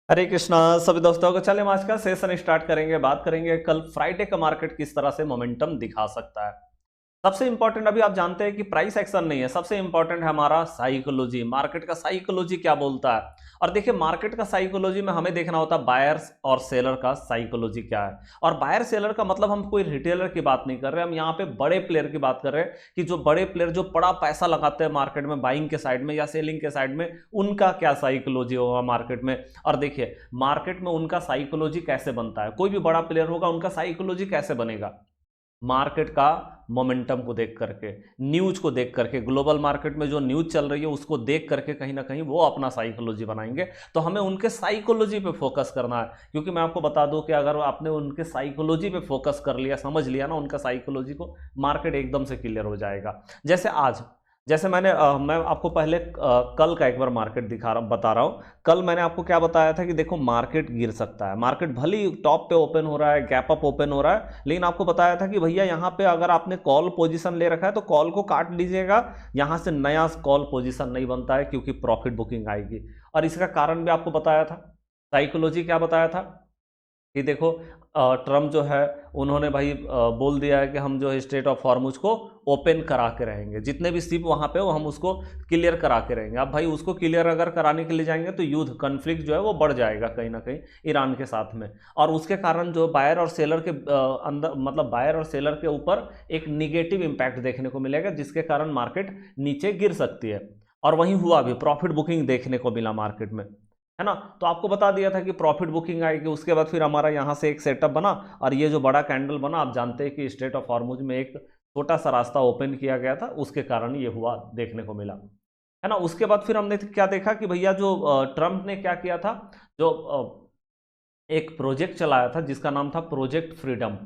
हरे कृष्णा सभी दोस्तों को। चलिए हम आज का सेशन स्टार्ट करेंगे। बात करेंगे कल फ्राइडे का मार्केट किस तरह से मोमेंटम दिखा सकता है। सबसे इंपॉर्टेंट अभी आप जानते हैं कि प्राइस एक्शन नहीं है, सबसे इंपॉर्टेंट है हमारा साइकोलॉजी। मार्केट का साइकोलॉजी क्या बोलता है। और देखिए मार्केट का साइकोलॉजी में हमें देखना होता है बायर्स और सेलर का साइकोलॉजी क्या है। और बायर सेलर का मतलब हम कोई रिटेलर की बात नहीं कर रहे, हम यहाँ पे बड़े प्लेयर की बात कर रहे हैं कि जो बड़े प्लेयर जो बड़ा पैसा लगाते हैं मार्केट में बाइंग के साइड में या सेलिंग के साइड में, उनका क्या साइकोलॉजी होगा मार्केट में। और देखिए मार्केट में उनका साइकोलॉजी कैसे बनता है, कोई भी बड़ा प्लेयर होगा उनका साइकोलॉजी कैसे बनेगा। मार्केट का मोमेंटम को देख करके, न्यूज को देख करके, ग्लोबल मार्केट में जो न्यूज चल रही है उसको देख करके कहीं ना कहीं वो अपना साइकोलॉजी बनाएंगे। तो हमें उनके साइकोलॉजी पे फोकस करना है, क्योंकि मैं आपको बता दूं कि अगर आपने उनके साइकोलॉजी पे फोकस कर लिया, समझ लिया ना उनका साइकोलॉजी को, मार्केट एकदम से क्लियर हो जाएगा। जैसे आज, जैसे मैं आपको पहले कल का एक बार मार्केट बता रहा हूँ। कल मैंने आपको क्या बताया था कि देखो मार्केट गिर सकता है, मार्केट भले ही टॉप पे ओपन हो रहा है, गैप अप ओपन हो रहा है, लेकिन आपको बताया था कि भैया यहाँ पे अगर आपने कॉल पोजीशन ले रखा है तो कॉल को काट लीजिएगा, यहाँ से नया कॉल पोजीशन नहीं बनता है क्योंकि प्रॉफिट बुकिंग आएगी। और इसका कारण भी आपको बताया था, साइकोलॉजी क्या बताया था कि देखो ट्रम्प जो है उन्होंने भाई बोल दिया है कि हम जो है स्ट्रेट ऑफ हॉर्मुज को ओपन करा के रहेंगे, जितने भी शिप वहाँ पे वो हम उसको क्लियर करा के रहेंगे। अब भाई उसको क्लियर अगर कराने के लिए जाएंगे तो युद्ध कन्फ्लिक्ट जो है वो बढ़ जाएगा कहीं ना कहीं ईरान के साथ में। और उसके कारण जो बायर और सेलर के अंदर, मतलब बायर और सेलर के ऊपर एक निगेटिव इम्पैक्ट देखने को मिलेगा, जिसके कारण मार्केट नीचे गिर सकती है। और वहीं हुआ भी, प्रॉफिट बुकिंग देखने को मिला मार्केट में, है ना। तो आपको बता दिया था कि प्रॉफिट बुकिंग आएगी, उसके बाद फिर हमारा यहाँ से एक सेटअप बना और ये जो बड़ा कैंडल बना, आप जानते हैं कि स्ट्रेट ऑफ हॉर्मुज में एक छोटा सा रास्ता ओपन किया गया था, उसके कारण ये हुआ देखने को मिला, है ना। उसके बाद फिर हमने क्या देखा कि भैया जो ट्रम्प ने क्या किया था, जो एक प्रोजेक्ट चलाया था जिसका नाम था प्रोजेक्ट फ्रीडम,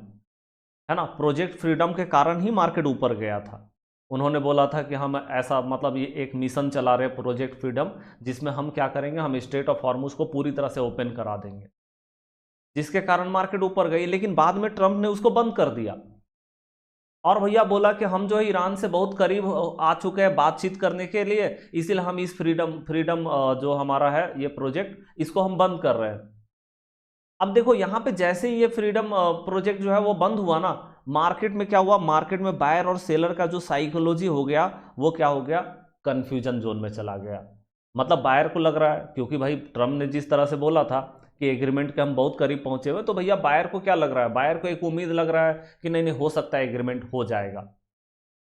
है ना। प्रोजेक्ट फ्रीडम के कारण ही मार्केट ऊपर गया था। उन्होंने बोला था कि हम ऐसा, मतलब ये एक मिशन चला रहे प्रोजेक्ट फ्रीडम, जिसमें हम क्या करेंगे, हम स्ट्रेट ऑफ हॉर्मुज को पूरी तरह से ओपन करा देंगे, जिसके कारण मार्केट ऊपर गई। लेकिन बाद में ट्रंप ने उसको बंद कर दिया और भैया बोला कि हम जो है ईरान से बहुत करीब आ चुके हैं बातचीत करने के लिए, इसीलिए हम इस फ्रीडम फ्रीडम जो हमारा है ये प्रोजेक्ट, इसको हम बंद कर रहे हैं। अब देखो यहाँ पे जैसे ही ये फ्रीडम प्रोजेक्ट जो है वो बंद हुआ ना, मार्केट में क्या हुआ, मार्केट में बायर और सेलर का जो साइकोलॉजी हो गया वो क्या हो गया, कंफ्यूजन जोन में चला गया। मतलब बायर को लग रहा है, क्योंकि भाई ट्रम्प ने जिस तरह से बोला था कि एग्रीमेंट के हम बहुत करीब पहुंचे हुए, तो भैया बायर को क्या लग रहा है, बायर को एक उम्मीद लग रहा है कि नहीं नहीं हो सकता है एग्रीमेंट हो जाएगा।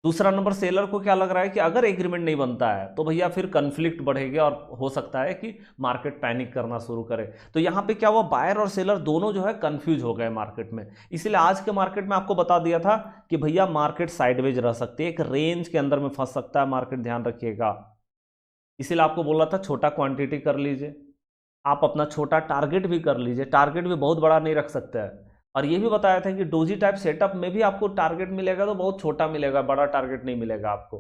दूसरा नंबर सेलर को क्या लग रहा है कि अगर एग्रीमेंट नहीं बनता है तो भैया फिर कन्फ्लिक्ट बढ़ेगा और हो सकता है कि मार्केट पैनिक करना शुरू करे। तो यहाँ पे क्या हुआ, बायर और सेलर दोनों जो है कंफ्यूज हो गए मार्केट में। इसीलिए आज के मार्केट में आपको बता दिया था कि भैया मार्केट साइडवेज रह सकती है, एक रेंज के अंदर में फंस सकता है मार्केट, ध्यान रखिएगा। इसीलिए आपको बोला था छोटा क्वांटिटी कर लीजिए, आप अपना छोटा टारगेट भी कर लीजिए, टारगेट भी बहुत बड़ा नहीं रख सकते हैं। और ये भी बताया था कि डोजी टाइप सेटअप में भी आपको टारगेट मिलेगा तो बहुत छोटा मिलेगा, बड़ा टारगेट नहीं मिलेगा आपको,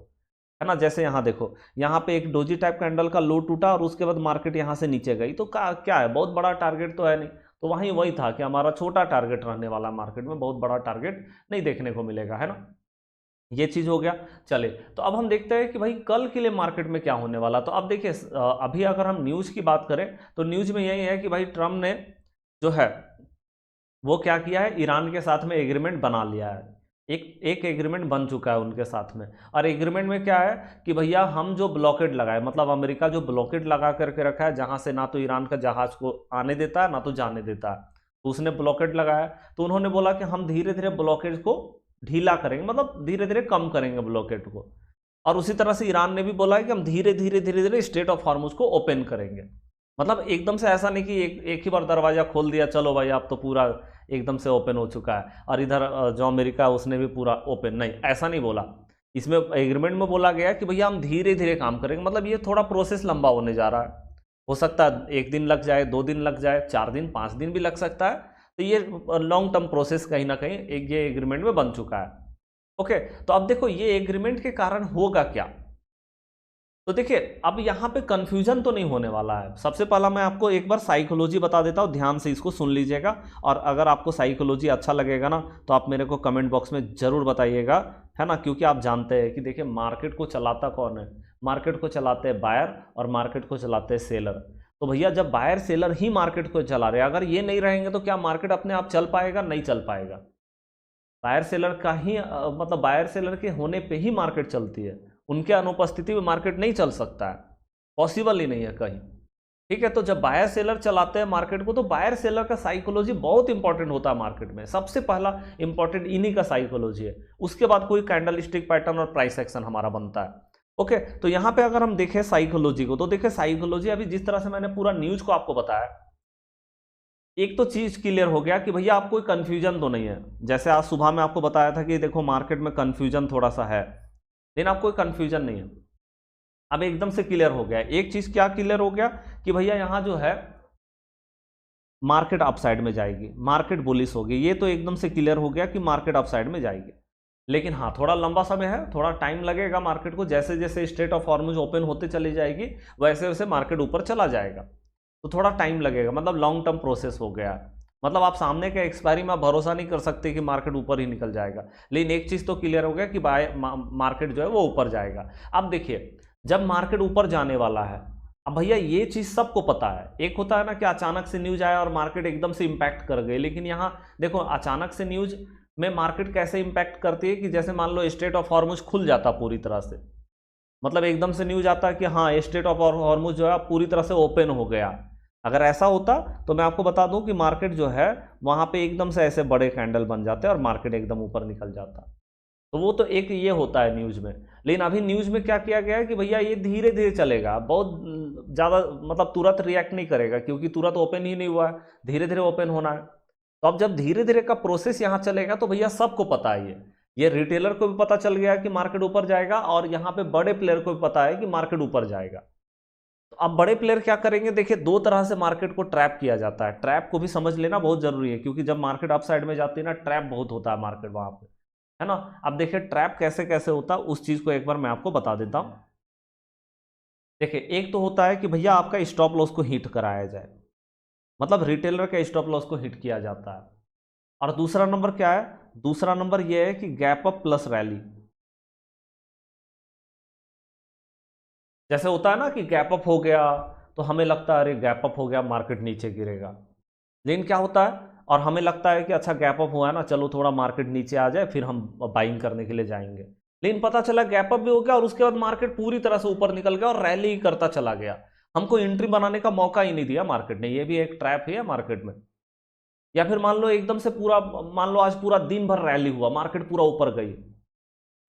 है ना। जैसे यहाँ देखो, यहाँ पे एक डोजी टाइप कैंडल का लो टूटा और उसके बाद मार्केट यहाँ से नीचे गई, तो क्या है, बहुत बड़ा टारगेट तो है नहीं। तो वहीं वही था कि हमारा छोटा टारगेट रहने वाला, मार्केट में बहुत बड़ा टारगेट नहीं देखने को मिलेगा, है ना। ये चीज हो गया। चले तो अब हम देखते हैं कि भाई कल के लिए मार्केट में क्या होने वाला। तो अब देखिए अभी अगर हम न्यूज की बात करें तो न्यूज में यही है कि भाई ट्रम्प ने जो है वो क्या किया है, ईरान के साथ में एग्रीमेंट बना लिया है। एक एक एग्रीमेंट बन चुका है उनके साथ में। और एग्रीमेंट में क्या है कि भैया हम जो ब्लॉकेड लगाए, मतलब अमेरिका जो ब्लॉकेड लगा करके रखा है, जहां से ना तो ईरान का जहाज को आने देता है ना तो जाने देता है, तो उसने ब्लॉकेड लगाया। तो उन्होंने बोला कि हम धीरे धीरे ब्लॉकेड को ढीला करेंगे, मतलब धीरे धीरे कम करेंगे ब्लॉकेड को। और उसी तरह से ईरान ने भी बोला है कि हम धीरे धीरे धीरे धीरे स्ट्रेट ऑफ हॉर्मुज को ओपन करेंगे। मतलब एकदम से ऐसा नहीं कि एक ही बार दरवाजा खोल दिया चलो भाई आप तो पूरा एकदम से ओपन हो चुका है, और इधर जो अमेरिका है उसने भी पूरा ओपन, नहीं ऐसा नहीं बोला। इसमें एग्रीमेंट में बोला गया कि भैया हम धीरे धीरे काम करेंगे, मतलब ये थोड़ा प्रोसेस लंबा होने जा रहा है। हो सकता है एक दिन लग जाए, 2 दिन लग जाए, 4 दिन 5 दिन भी लग सकता है। तो ये लॉन्ग टर्म प्रोसेस कहीं ना कहीं एक ये एग्रीमेंट में बन चुका है। ओके, तो अब देखो ये एग्रीमेंट के कारण होगा क्या। तो देखिए अब यहाँ पे कंफ्यूजन तो नहीं होने वाला है। सबसे पहला मैं आपको एक बार साइकोलॉजी बता देता हूँ, ध्यान से इसको सुन लीजिएगा। और अगर आपको साइकोलॉजी अच्छा लगेगा ना तो आप मेरे को कमेंट बॉक्स में जरूर बताइएगा, है ना। क्योंकि आप जानते हैं कि देखिए मार्केट को चलाता कौन है, मार्केट को चलाते हैं बायर और मार्केट को चलाते हैं सेलर। तो भैया जब बायर सेलर ही मार्केट को चला रहे, अगर ये नहीं रहेंगे तो क्या मार्केट अपने आप चल पाएगा? नहीं चल पाएगा। बायर सेलर का ही मतलब बायर सेलर के होने पे ही मार्केट चलती है, उनके अनुपस्थिति में मार्केट नहीं चल सकता है, पॉसिबल ही नहीं है कहीं। ठीक है, तो जब बायर सेलर चलाते हैं मार्केट को तो बायर सेलर का साइकोलॉजी बहुत इंपॉर्टेंट होता है मार्केट में। सबसे पहला इंपॉर्टेंट इन्हीं का साइकोलॉजी है, उसके बाद कोई कैंडल स्टिक पैटर्न और प्राइस एक्शन हमारा बनता है। ओके, तो यहां पे अगर हम देखें साइकोलॉजी को, तो देखें साइकोलॉजी अभी जिस तरह से मैंने पूरा न्यूज को आपको बताया, एक तो चीज क्लियर हो गया कि भैया आपको कोई कंफ्यूजन तो नहीं है। जैसे आज सुबह में आपको बताया था कि देखो मार्केट में कंफ्यूजन थोड़ा सा है, लेकिन आपको कोई कंफ्यूजन नहीं है, अब एकदम से क्लियर हो गया। एक चीज क्या क्लियर हो गया कि भैया यहां जो है मार्केट अपसाइड में जाएगी, मार्केट बुलिश होगी, ये तो एकदम से क्लियर हो गया कि मार्केट अपसाइड में जाएगी। लेकिन हाँ, थोड़ा लंबा समय है, थोड़ा टाइम लगेगा मार्केट को, जैसे जैसे स्ट्रेट ऑफ हॉर्मुज ओपन होते चली जाएगी वैसे वैसे मार्केट ऊपर चला जाएगा, तो थोड़ा टाइम लगेगा, मतलब लॉन्ग टर्म प्रोसेस हो गया। मतलब आप सामने के एक्सपायरी में आप भरोसा नहीं कर सकते कि मार्केट ऊपर ही निकल जाएगा, लेकिन एक चीज तो क्लियर हो गया कि मार्केट जो है वो ऊपर जाएगा। अब देखिए जब मार्केट ऊपर जाने वाला है, अब भैया ये चीज सबको पता है, एक होता है ना कि अचानक से न्यूज आया और मार्केट एकदम से इंपैक्ट कर गई, लेकिन यहाँ देखो अचानक से न्यूज में मार्केट कैसे इंपैक्ट करती है कि जैसे मान लो स्ट्रेट ऑफ हॉर्मुज खुल जाता पूरी तरह से, मतलब एकदम से न्यूज आता है कि हाँ स्ट्रेट ऑफ हॉर्मुज जो है पूरी तरह से ओपन हो गया। अगर ऐसा होता तो मैं आपको बता दूं कि मार्केट जो है वहां पे एकदम से ऐसे बड़े कैंडल बन जाते और मार्केट एकदम ऊपर निकल जाता। तो वो तो एक ये होता है न्यूज में, लेकिन अभी न्यूज में क्या किया गया है कि भैया ये धीरे धीरे चलेगा, बहुत ज्यादा मतलब तुरंत रिएक्ट नहीं करेगा, क्योंकि तुरंत ओपन ही नहीं हुआ है, धीरे धीरे ओपन होना है। तो अब जब धीरे धीरे का प्रोसेस यहाँ चलेगा तो भैया सबको पता है, ये रिटेलर को भी पता चल गया कि मार्केट ऊपर जाएगा, और यहाँ पे बड़े प्लेयर को भी पता है कि मार्केट ऊपर जाएगा। तो अब बड़े प्लेयर क्या करेंगे? देखिए दो तरह से मार्केट को ट्रैप किया जाता है, ट्रैप को भी समझ लेना बहुत जरूरी है, क्योंकि जब मार्केट अप साइड में जाती है ना, ट्रैप बहुत होता है मार्केट वहां पे, है ना। अब देखिए ट्रैप कैसे कैसे होता है उस चीज को एक बार मैं आपको बता देता हूं। देखिए एक तो होता है कि भैया आपका स्टॉप लॉस को हिट कराया जाए, मतलब रिटेलर का स्टॉप लॉस को हिट किया जाता है। और दूसरा नंबर क्या है? दूसरा नंबर यह है कि गैप अप प्लस रैली। जैसे होता है ना कि गैप अप हो गया तो हमें लगता है अरे गैप अप हो गया मार्केट नीचे गिरेगा, लेकिन क्या होता है, और हमें लगता है कि अच्छा गैप अप हुआ है ना, चलो थोड़ा मार्केट नीचे आ जाए फिर हम बाइंग करने के लिए जाएंगे, लेकिन पता चला गैप अप भी हो गया और उसके बाद मार्केट पूरी तरह से ऊपर निकल गया और रैली करता चला गया, हमको एंट्री बनाने का मौका ही नहीं दिया मार्केट ने। ये भी एक ट्रैप है मार्केट में। या फिर मान लो एकदम से पूरा, मान लो आज पूरा दिन भर रैली हुआ, मार्केट पूरा ऊपर गई,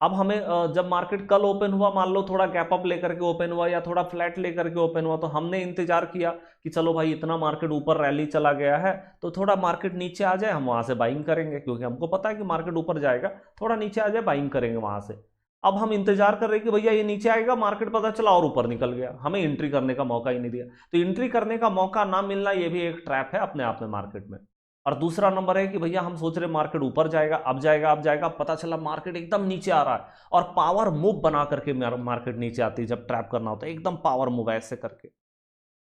अब हमें जब मार्केट कल ओपन हुआ, मान लो थोड़ा गैप अप लेकर के ओपन हुआ या थोड़ा फ्लैट लेकर के ओपन हुआ, तो हमने इंतजार किया कि चलो भाई इतना मार्केट ऊपर रैली चला गया है तो थोड़ा मार्केट नीचे आ जाए, हम वहां से बाइंग करेंगे, क्योंकि हमको पता है कि मार्केट ऊपर जाएगा, थोड़ा नीचे आ जाए बाइंग करेंगे वहां से। अब हम इंतजार कर रहे हैं कि भैया ये नीचे आएगा, मार्केट पता चला और ऊपर निकल गया, हमें एंट्री करने का मौका ही नहीं दिया। तो एंट्री करने का मौका ना मिलना ये भी एक ट्रैप है अपने आप में मार्केट में। और दूसरा नंबर है कि भैया हम सोच रहे मार्केट ऊपर जाएगा, अब जाएगा अब जाएगा, पता चला मार्केट एकदम नीचे आ रहा है, और पावर मूव बना करके मार्केट नीचे आती है। जब ट्रैप करना होता है एकदम पावर मूव ऐसे करके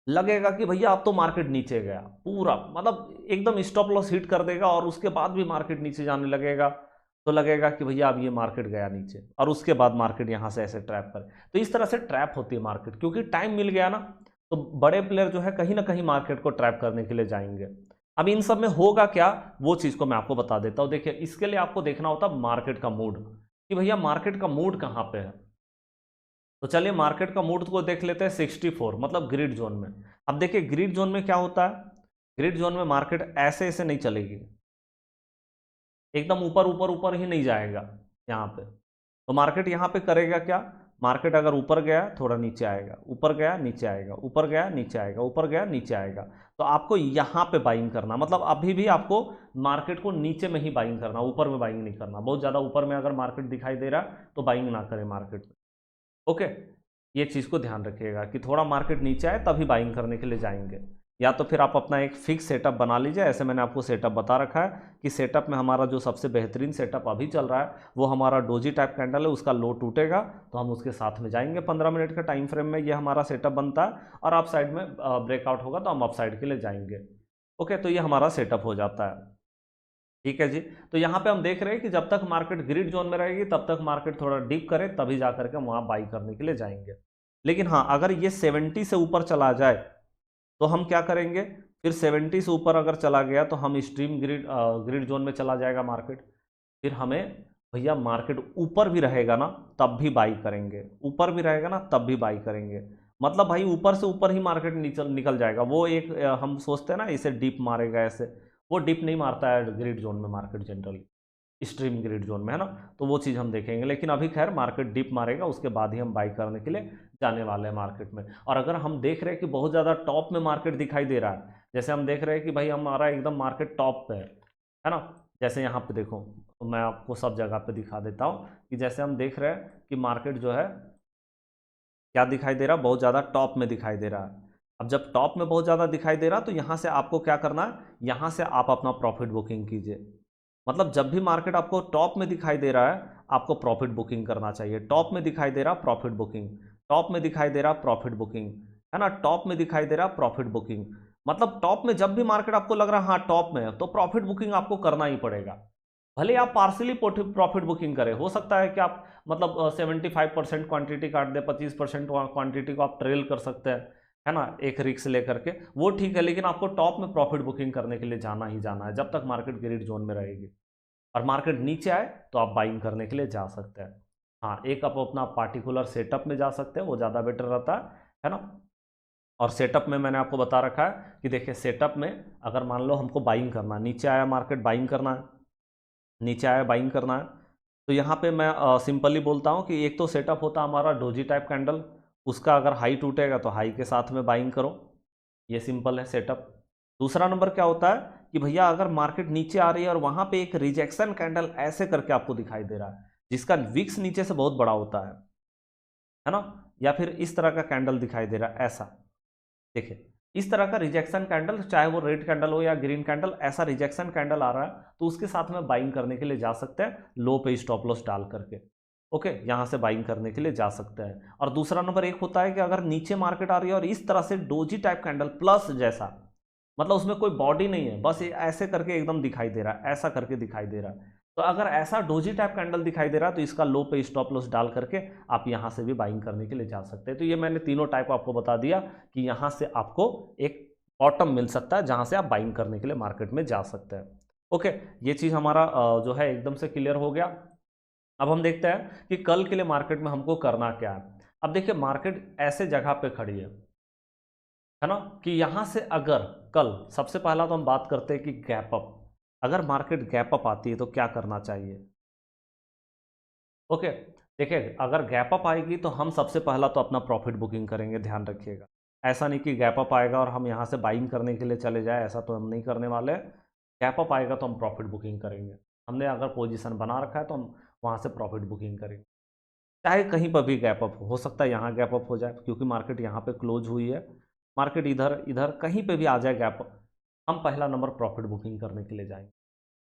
लगेगा कि भैया अब तो मार्केट नीचे गया पूरा, मतलब एकदम स्टॉप लॉस हिट कर देगा और उसके बाद भी मार्केट नीचे जाने लगेगा, तो लगेगा कि भैया अब ये मार्केट गया नीचे, और उसके बाद मार्केट यहां से ऐसे ट्रैप करे। तो इस तरह से ट्रैप होती है मार्केट, क्योंकि टाइम मिल गया ना, तो बड़े प्लेयर जो है कहीं ना कहीं मार्केट को ट्रैप करने के लिए जाएंगे। अब इन सब में होगा क्या, वो चीज को मैं आपको बता देता हूं। देखिए इसके लिए आपको देखना होता है मार्केट का मूड, कि भैया मार्केट का मूड कहां पे है। तो चलिए मार्केट का मूड को देख लेते हैं 64, मतलब ग्रिड जोन में। अब देखिए ग्रिड जोन में क्या होता है, ग्रिड जोन में मार्केट ऐसे ऐसे नहीं चलेगी, एकदम ऊपर ऊपर ऊपर ही नहीं जाएगा यहाँ पे। तो मार्केट यहाँ पे करेगा क्या, मार्केट अगर ऊपर गया थोड़ा नीचे आएगा, ऊपर गया नीचे आएगा, ऊपर गया नीचे आएगा, ऊपर गया नीचे आएगा। तो आपको यहाँ पे बाइंग करना, मतलब अभी भी आपको मार्केट को नीचे में ही बाइंग करना, ऊपर में बाइंग नहीं करना। बहुत ज़्यादा ऊपर में अगर मार्केट दिखाई दे रहा तो बाइंग ना करें मार्केट में। ओके, ये चीज़ को ध्यान रखिएगा कि थोड़ा मार्केट नीचे आए तभी बाइंग करने के लिए जाएंगे, या तो फिर आप अपना एक फिक्स सेटअप बना लीजिए। ऐसे मैंने आपको सेटअप बता रखा है कि सेटअप में हमारा जो सबसे बेहतरीन सेटअप अभी चल रहा है वो हमारा डोजी टाइप कैंडल है, उसका लो टूटेगा तो हम उसके साथ में जाएंगे 15 मिनट का टाइम फ्रेम में, ये हमारा सेटअप बनता है। और अप साइड में ब्रेकआउट होगा तो हम अप साइड के लिए जाएंगे। ओके, तो ये हमारा सेटअप हो जाता है। ठीक है जी, तो यहाँ पे हम देख रहे हैं कि जब तक मार्केट ग्रिड जोन में रहेगी तब तक मार्केट थोड़ा डीप करे तभी जा करके हम वहाँ बाई करने के लिए जाएंगे। लेकिन हाँ, अगर ये 70 से ऊपर चला जाए तो हम क्या करेंगे, फिर 70 से ऊपर अगर चला गया तो हम स्ट्रीम ग्रिड जोन में चला जाएगा मार्केट। फिर हमें भैया मार्केट ऊपर भी रहेगा ना तब भी बाई करेंगे, ऊपर भी रहेगा ना तब भी बाई करेंगे। मतलब भाई ऊपर से ऊपर ही मार्केट निकल निकल जाएगा। वो एक हम सोचते हैं ना इसे डिप मारेगा ऐसे, वो डिप नहीं मारता है ग्रिड जोन में market generally, stream grid zone में, है ना। तो वो चीज़ हम देखेंगे, लेकिन अभी खैर मार्केट डिप मारेगा उसके बाद ही हम बाई करने के लिए जाने वाले हैं मार्केट में। और अगर हम देख रहे हैं कि बहुत ज़्यादा टॉप में मार्केट दिखाई दे रहा है, जैसे हम देख रहे हैं कि भाई हमारा एकदम मार्केट टॉप पे है ना। जैसे यहाँ पे देखो, तो मैं आपको सब जगह पे दिखा देता हूँ कि जैसे हम देख रहे हैं कि मार्केट जो है क्या दिखाई दे रहा है, बहुत ज़्यादा टॉप में दिखाई दे रहा है। अब जब टॉप में बहुत ज़्यादा दिखाई दे रहा है तो यहाँ से आपको क्या करना है, यहाँ से आप अपना प्रॉफिट बुकिंग कीजिए। मतलब जब भी मार्केट आपको टॉप में दिखाई दे रहा है आपको प्रॉफिट बुकिंग करना चाहिए। टॉप में दिखाई दे रहा प्रॉफिट बुकिंग, टॉप में दिखाई दे रहा प्रॉफिट बुकिंग, है ना, टॉप में दिखाई दे रहा प्रॉफिट बुकिंग। मतलब टॉप में जब भी मार्केट आपको लग रहा है हाँ टॉप में है, तो प्रॉफिट बुकिंग आपको करना ही पड़ेगा। भले आप पार्सली प्रॉफिट बुकिंग करें, हो सकता है कि आप मतलब 75% क्वांटिटी काट दे, 25% क्वांटिटी को आप ट्रेल कर सकते हैं, है ना, एक रिक्स लेकर के, वो ठीक है। लेकिन आपको टॉप में प्रॉफिट बुकिंग करने के लिए जाना ही जाना है जब तक मार्केट ग्रिड जोन में रहेगी। और मार्केट नीचे आए तो आप बाइंग करने के लिए जा सकते हैं। हाँ, एक आप अपना पार्टिकुलर सेटअप में जा सकते हैं, वो ज़्यादा बेटर रहता है ना। और सेटअप में मैंने आपको बता रखा है कि देखिए सेटअप में अगर मान लो हमको बाइंग करना है, नीचे आया मार्केट बाइंग करना है, नीचे आया बाइंग करना है, तो यहाँ पे मैं सिंपली बोलता हूँ कि एक तो सेटअप होता है हमारा डोजी टाइप कैंडल, उसका अगर हाई टूटेगा तो हाई के साथ में बाइंग करो, ये सिंपल है सेटअप। दूसरा नंबर क्या होता है कि भैया अगर मार्केट नीचे आ रही है और वहाँ पे एक रिजेक्शन कैंडल ऐसे करके आपको दिखाई दे रहा है जिसका विक्स नीचे से बहुत बड़ा होता है ना, या फिर इस तरह का कैंडल दिखाई दे रहा है ऐसा, देखिए इस तरह का रिजेक्शन कैंडल, चाहे वो रेड कैंडल हो या ग्रीन कैंडल, ऐसा रिजेक्शन कैंडल आ रहा है तो उसके साथ में बाइंग करने के लिए जा सकते हैं, लो पे स्टॉप लॉस डाल करके। ओके, यहां से बाइंग करने के लिए जा सकते हैं। और दूसरा नंबर एक होता है कि अगर नीचे मार्केट आ रही है और इस तरह से डोजी टाइप कैंडल प्लस जैसा, मतलब उसमें कोई बॉडी नहीं है, बस ये ऐसे करके एकदम दिखाई दे रहा है, ऐसा करके दिखाई दे रहा है, तो अगर ऐसा डोजी टाइप कैंडल दिखाई दे रहा है तो इसका लो पे स्टॉप लॉस डाल करके आप यहां से भी बाइंग करने के लिए जा सकते हैं। तो ये मैंने तीनों टाइप आपको बता दिया कि यहां से आपको एक बॉटम मिल सकता है जहां से आप बाइंग करने के लिए मार्केट में जा सकते हैं। ओके, ये चीज हमारा जो है एकदम से क्लियर हो गया। अब हम देखते हैं कि कल के लिए मार्केट में हमको करना क्या है। अब देखिए मार्केट ऐसे जगह पे खड़ी है ना, कि यहां से अगर कल सबसे पहला तो हम बात करते हैं कि गैप अप, अगर मार्केट गैप अप आती है तो क्या करना चाहिए। ओके, देखिए अगर गैप अप आएगी तो हम सबसे पहला तो अपना प्रॉफिट बुकिंग करेंगे, ध्यान रखिएगा। ऐसा नहीं कि गैप अप आएगा और हम यहाँ से बाइंग करने के लिए चले जाए, ऐसा तो हम नहीं करने वाले हैं। गैप अप आएगा तो हम प्रॉफिट बुकिंग करेंगे, हमने अगर पोजीशन बना रखा है तो हम वहाँ से प्रॉफिट बुकिंग करेंगे, चाहे कहीं पर भी गैप अप हो सकता है यहाँ गैप अप हो जाए क्योंकि मार्केट यहाँ पे क्लोज हुई है, मार्केट इधर इधर कहीं पे भी आ जाए गैप अप, हम पहला नंबर प्रॉफिट बुकिंग करने के लिए जाएंगे।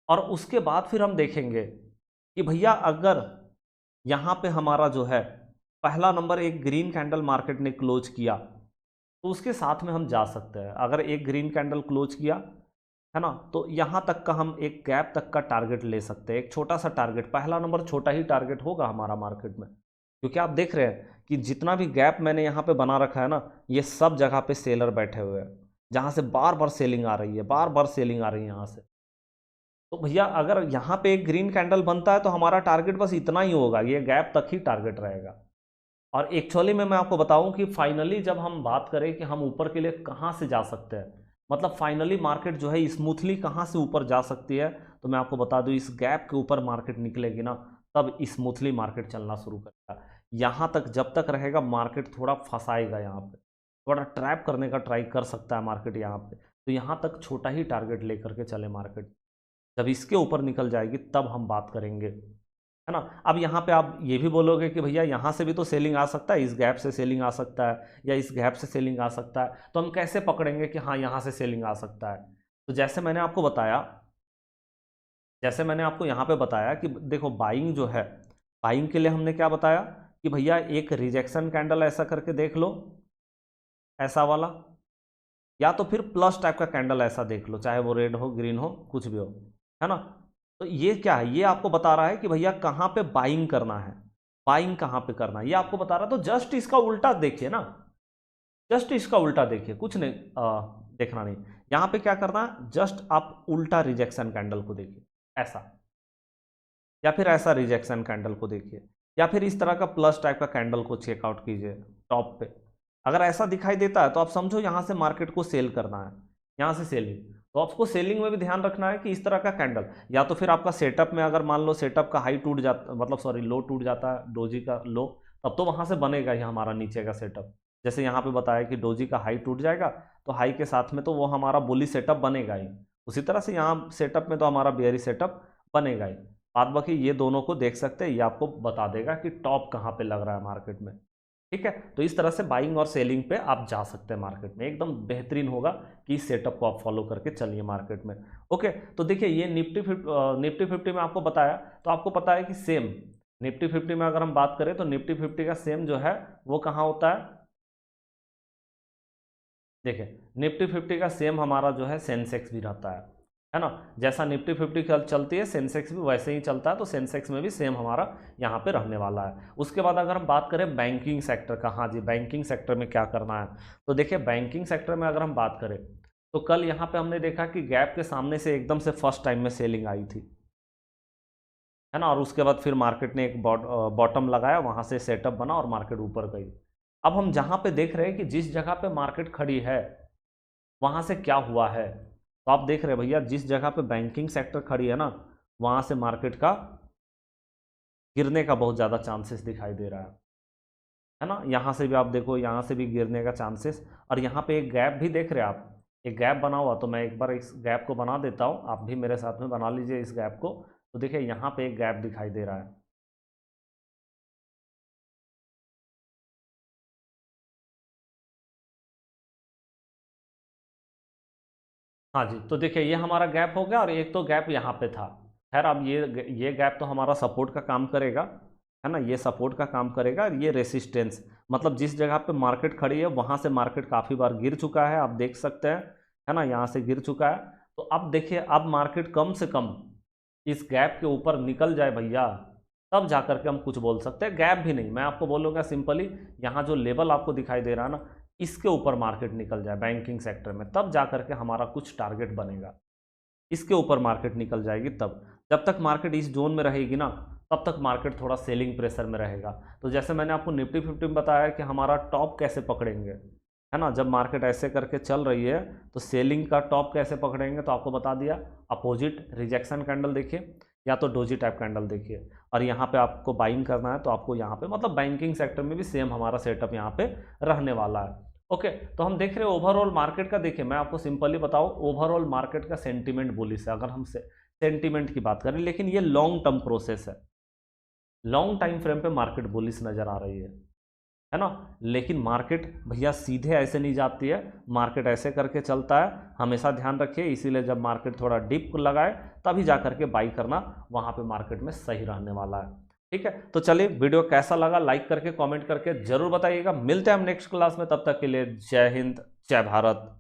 और उसके बाद फिर हम देखेंगे कि भैया अगर यहाँ पे हमारा जो है पहला नंबर एक ग्रीन कैंडल मार्केट ने क्लोज किया तो उसके साथ में हम जा सकते हैं। अगर एक ग्रीन कैंडल क्लोज किया है ना, तो यहाँ तक का हम एक गैप तक का टारगेट ले सकते हैं, एक छोटा सा टारगेट, पहला नंबर छोटा ही टारगेट होगा हमारा मार्केट में, क्योंकि आप देख रहे हैं कि जितना भी गैप मैंने यहाँ पे बना रखा है ना, ये सब जगह पे सेलर बैठे हुए हैं जहाँ से बार बार सेलिंग आ रही है, बार बार सेलिंग आ रही है यहाँ से। तो भैया अगर यहाँ पे एक ग्रीन कैंडल बनता है तो हमारा टारगेट बस इतना ही होगा, ये गैप तक ही टारगेट रहेगा। और एक्चुअली में मैं आपको बताऊं कि फाइनली जब हम बात करें कि हम ऊपर के लिए कहाँ से जा सकते हैं, मतलब फाइनली मार्केट जो है स्मूथली कहाँ से ऊपर जा सकती है, तो मैं आपको बता दूं इस गैप के ऊपर मार्केट निकलेगी ना तब स्मूथली मार्केट चलना शुरू करेगा। यहाँ तक जब तक रहेगा मार्केट थोड़ा फंसाएगा, यहाँ पे थोड़ा ट्रैप करने का ट्राई कर सकता है मार्केट यहाँ पे, तो यहाँ तक छोटा ही टारगेट लेकर के चले मार्केट। जब इसके ऊपर निकल जाएगी तब हम बात करेंगे, है ना। अब यहाँ पे आप ये भी बोलोगे कि भैया यहाँ से भी तो सेलिंग आ सकता है, इस गैप से सेलिंग आ सकता है या इस गैप से सेलिंग आ सकता है, तो हम कैसे पकड़ेंगे कि हाँ यहाँ से सेलिंग आ सकता है। तो जैसे मैंने आपको बताया, जैसे मैंने आपको यहाँ पे बताया कि देखो बाइंग जो है, बाइंग के लिए हमने क्या बताया कि भैया एक रिजेक्शन कैंडल ऐसा करके देख लो, ऐसा वाला, या तो फिर प्लस टाइप का कैंडल ऐसा देख लो, चाहे वो रेड हो ग्रीन हो कुछ भी हो, है ना। तो ये क्या है, ये आपको बता रहा है कि भैया कहाँ पे बाइंग करना है, बाइंग कहाँ पे करना है ये आपको बता रहा है। तो जस्ट इसका उल्टा देखिए ना, जस्ट इसका उल्टा देखिए, कुछ नहीं देखना नहीं, यहां पे क्या करना है, जस्ट आप उल्टा रिजेक्शन कैंडल को देखिए ऐसा, या फिर ऐसा रिजेक्शन कैंडल को देखिए, या फिर इस तरह का प्लस टाइप का कैंडल को चेकआउट कीजिए टॉप पे। अगर ऐसा दिखाई देता है तो आप समझो यहां से मार्केट को सेल करना है, यहां से सेलिंग। तो आपको सेलिंग में भी ध्यान रखना है कि इस तरह का कैंडल, या तो फिर आपका सेटअप में अगर मान लो सेटअप का हाई टूट जाता, मतलब सॉरी लो टूट जाता है डोजी का लो, तब तो वहां से बनेगा ही हमारा नीचे का सेटअप। जैसे यहाँ पे बताया कि डोजी का हाई टूट जाएगा तो हाई के साथ में तो वो हमारा बुली सेटअप बनेगा ही, उसी तरह से यहाँ सेटअप में तो हमारा बेयरी सेटअप बनेगा ही। बाद बाकी ये दोनों को देख सकते हैं, ये आपको बता देगा कि टॉप कहाँ पे लग रहा है मार्केट में। ठीक है, तो इस तरह से बाइंग और सेलिंग पे आप जा सकते हैं मार्केट में, एकदम बेहतरीन होगा कि इस सेटअप को आप फॉलो करके चलिए मार्केट में। ओके, तो देखिए ये निफ्टी 50 में आपको बताया, तो आपको पता है कि सेम निफ्टी 50 में अगर हम बात करें तो निफ्टी 50 का सेम जो है वो कहाँ होता है, देखिए निफ्टी 50 का सेम हमारा जो है सेंसेक्स भी रहता है ना। जैसा निफ्टी 50 चलती है सेंसेक्स भी वैसे ही चलता है, तो सेंसेक्स में भी सेम हमारा यहाँ पे रहने वाला है। उसके बाद अगर हम बात करें बैंकिंग सेक्टर का, हाँ जी बैंकिंग सेक्टर में क्या करना है, तो देखिए बैंकिंग सेक्टर में अगर हम बात करें तो कल यहाँ पे हमने देखा कि गैप के सामने से एकदम से फर्स्ट टाइम में सेलिंग आई थी, है ना, और उसके बाद फिर मार्केट ने एक बॉटम लगाया, वहां से सेटअप बना और मार्केट ऊपर गई। अब हम जहां पे देख रहे हैं कि जिस जगह पे मार्केट खड़ी है वहां से क्या हुआ है, तो आप देख रहे हैं भैया जिस जगह पे बैंकिंग सेक्टर खड़ी है ना, वहां से मार्केट का गिरने का बहुत ज़्यादा चांसेस दिखाई दे रहा है ना। यहाँ से भी आप देखो, यहाँ से भी गिरने का चांसेस, और यहाँ पे एक गैप भी देख रहे हैं आप, एक गैप बना हुआ, तो मैं एक बार इस गैप को बना देता हूँ, आप भी मेरे साथ में बना लीजिए इस गैप को। तो देखिए यहाँ पे एक गैप दिखाई दे रहा है, हाँ जी, तो देखिए ये हमारा गैप हो गया, और एक तो गैप यहाँ पे था। खैर अब ये गैप तो हमारा सपोर्ट का काम करेगा, है ना, ये सपोर्ट का काम करेगा, और ये रेसिस्टेंस, मतलब जिस जगह पे मार्केट खड़ी है वहां से मार्केट काफ़ी बार गिर चुका है, आप देख सकते हैं, है ना, यहाँ से गिर चुका है। तो अब देखिए अब मार्केट कम से कम इस गैप के ऊपर निकल जाए भैया, तब जा करके हम कुछ बोल सकते हैं। गैप भी नहीं, मैं आपको बोलूँगा सिंपली, यहाँ जो लेवल आपको दिखाई दे रहा है ना, इसके ऊपर मार्केट निकल जाए बैंकिंग सेक्टर में, तब जा करके हमारा कुछ टारगेट बनेगा। इसके ऊपर मार्केट निकल जाएगी तब, जब तक मार्केट इस जोन में रहेगी ना तब तक मार्केट थोड़ा सेलिंग प्रेशर में रहेगा। तो जैसे मैंने आपको निफ्टी 50 में बताया कि हमारा टॉप कैसे पकड़ेंगे, है ना, जब मार्केट ऐसे करके चल रही है तो सेलिंग का टॉप कैसे पकड़ेंगे, तो आपको बता दिया, अपोजिट रिजेक्शन कैंडल देखिए, या तो डोजी टाइप कैंडल देखिए, और यहाँ पे आपको बाइंग करना है तो आपको यहाँ पे, मतलब बैंकिंग सेक्टर में भी सेम हमारा सेटअप यहाँ पे रहने वाला है। ओके, तो हम देख रहे हैं ओवरऑल मार्केट का, देखिए मैं आपको सिंपली बताऊं, ओवरऑल मार्केट का सेंटीमेंट बुलिश है, अगर हम सेंटीमेंट की बात करें, लेकिन ये लॉन्ग टर्म प्रोसेस है, लॉन्ग टाइम फ्रेम पे मार्केट बुलिश नजर आ रही है ना। लेकिन मार्केट भैया सीधे ऐसे नहीं जाती है, मार्केट ऐसे करके चलता है, हमेशा ध्यान रखिए। इसीलिए जब मार्केट थोड़ा डिप लगाए तभी जा करके बाई करना, वहां पे मार्केट में सही रहने वाला है। ठीक है, तो चलिए वीडियो कैसा लगा लाइक करके कमेंट करके जरूर बताइएगा। मिलते हैं हम नेक्स्ट क्लास में, तब तक के लिए जय हिंद जय भारत।